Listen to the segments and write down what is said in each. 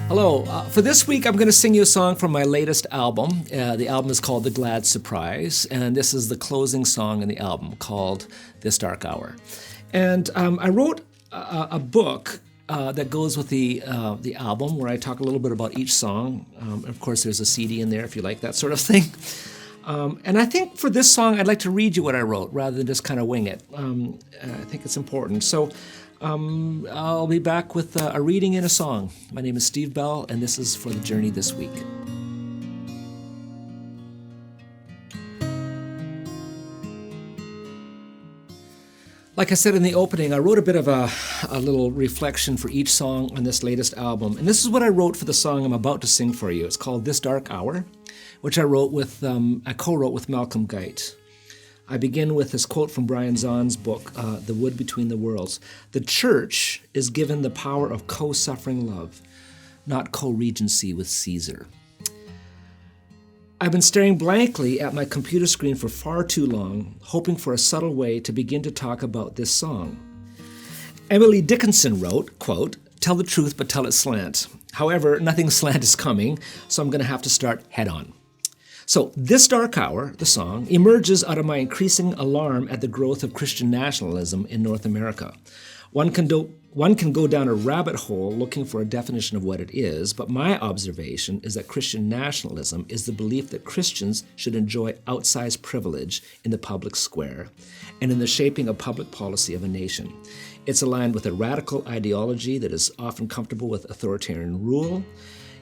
Hello. For this week, I'm going to sing you a song from my latest album. The album is called The Glad Surprise, and this is the closing song in the album called This Dark Hour. And I wrote a book that goes with the album where I talk a little bit about each song. Of course, there's a CD in there if you like that sort of thing. And I think for this song, I'd like to read you what I wrote rather than just kind of wing it. I think it's important. So I'll be back with a reading and a song. My name is Steve Bell, and this is for the journey this week. Like I said in the opening, I wrote a bit of a little reflection for each song on this latest album. And this is what I wrote for the song I'm about to sing for you. It's called This Dark Hour, which I co-wrote with Malcolm Guite. I begin with this quote from Brian Zahn's book, The Wood Between the Worlds. The church is given the power of co-suffering love, not co-regency with Caesar. I've been staring blankly at my computer screen for far too long, hoping for a subtle way to begin to talk about this song. Emily Dickinson wrote, quote, "Tell the truth, but tell it slant. However, nothing slant is coming, so I'm going to have to start head on. So, This Dark Hour, the song, emerges out of my increasing alarm at the growth of Christian nationalism in North America. One can go down a rabbit hole looking for a definition of what it is, but my observation is that Christian nationalism is the belief that Christians should enjoy outsized privilege in the public square and in the shaping of public policy of a nation. It's aligned with a radical ideology that is often comfortable with authoritarian rule.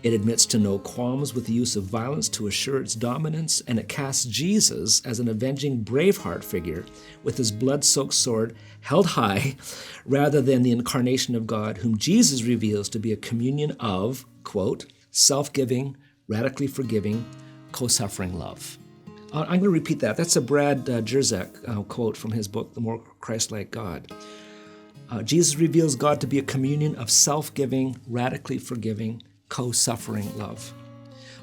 It admits to no qualms with the use of violence to assure its dominance, and it casts Jesus as an avenging Braveheart figure with his blood-soaked sword held high, rather than the incarnation of God, whom Jesus reveals to be a communion of, quote, self-giving, radically forgiving, co-suffering love." I'm going to repeat that. That's a Brad Jerzak quote from his book, The More Christ-Like God. Jesus reveals God to be a communion of self-giving, radically forgiving, co-suffering love.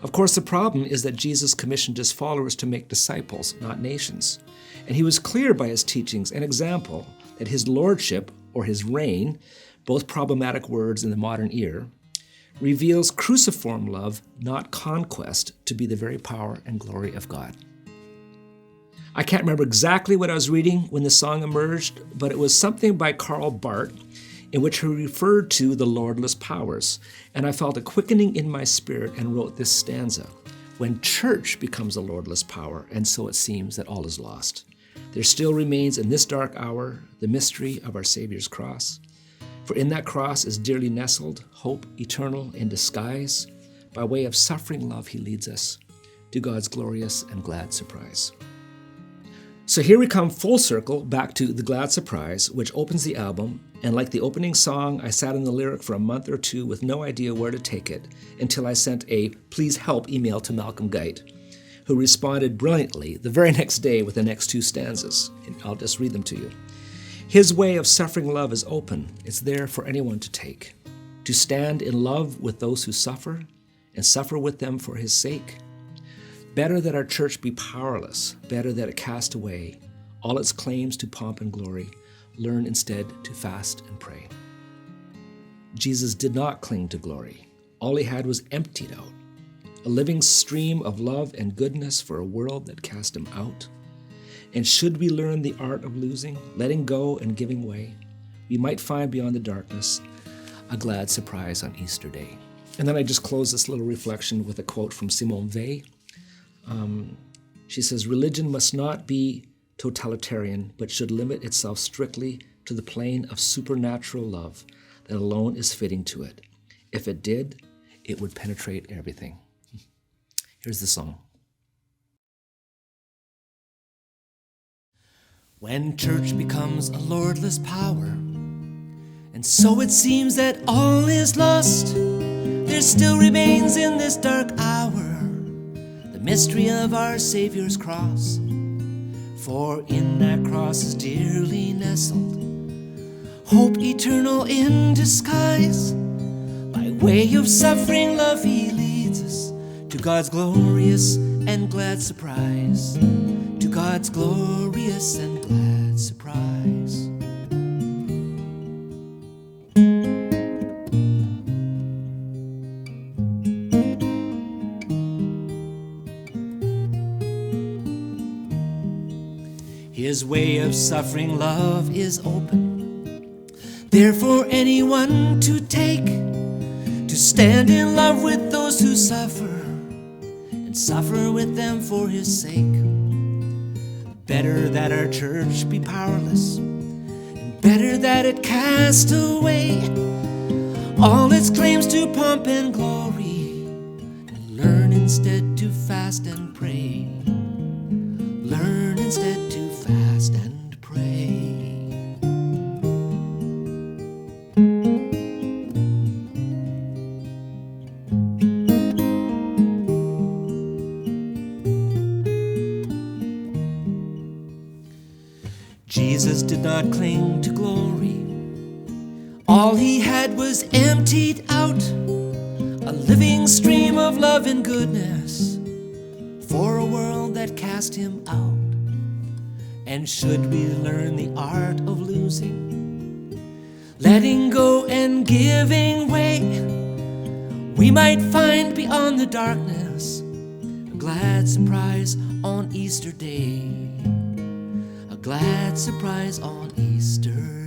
Of course, the problem is that Jesus commissioned his followers to make disciples, not nations. And he was clear by his teachings and example that his lordship, or his reign, both problematic words in the modern ear, reveals cruciform love, not conquest, to be the very power and glory of God. I can't remember exactly what I was reading when the song emerged, but it was something by Karl Barth, in which he referred to the lordless powers, and I felt a quickening in my spirit and wrote this stanza. When church becomes a lordless power, and so it seems that all is lost, there still remains in this dark hour the mystery of our Savior's cross. For in that cross is dearly nestled hope eternal in disguise. By way of suffering love he leads us to God's glorious and glad surprise. So here we come full circle back to The Glad Surprise, which opens the album, and like the opening song, I sat in the lyric for a month or two with no idea where to take it until I sent a please help email to Malcolm Guite, who responded brilliantly the very next day with the next two stanzas. And I'll just read them to you. His way of suffering love is open. It's there for anyone to take. To stand in love with those who suffer and suffer with them for his sake. Better that our church be powerless, better that it cast away all its claims to pomp and glory, learn instead to fast and pray. Jesus did not cling to glory. All he had was emptied out, a living stream of love and goodness for a world that cast him out. And should we learn the art of losing, letting go and giving way, we might find beyond the darkness a glad surprise on Easter Day. And then I just close this little reflection with a quote from Simone Weil. She says, "Religion must not be totalitarian, but should limit itself strictly to the plane of supernatural love that alone is fitting to it. If it did, it would penetrate everything." Here's the song. When church becomes a lordless power, and so it seems that all is lost, there still remains in this dark hour the mystery of our Savior's cross. For in that cross is dearly nestled hope eternal in disguise. By way of suffering love he leads us to God's glorious and glad surprise. To God's glorious and glad surprise. His way of suffering love is open, there for anyone to take, to stand in love with those who suffer, and suffer with them for His sake. Better that our church be powerless, and better that it cast away all its claims to pomp and glory, and learn instead to fast and pray. Learn instead to fast and pray. Jesus did not cling to glory. All He had was emptied out, a living stream of love and goodness for a world that cast Him out. And should we learn the art of losing, letting go and giving way, we might find beyond the darkness a glad surprise on Easter Day. A glad surprise on Easter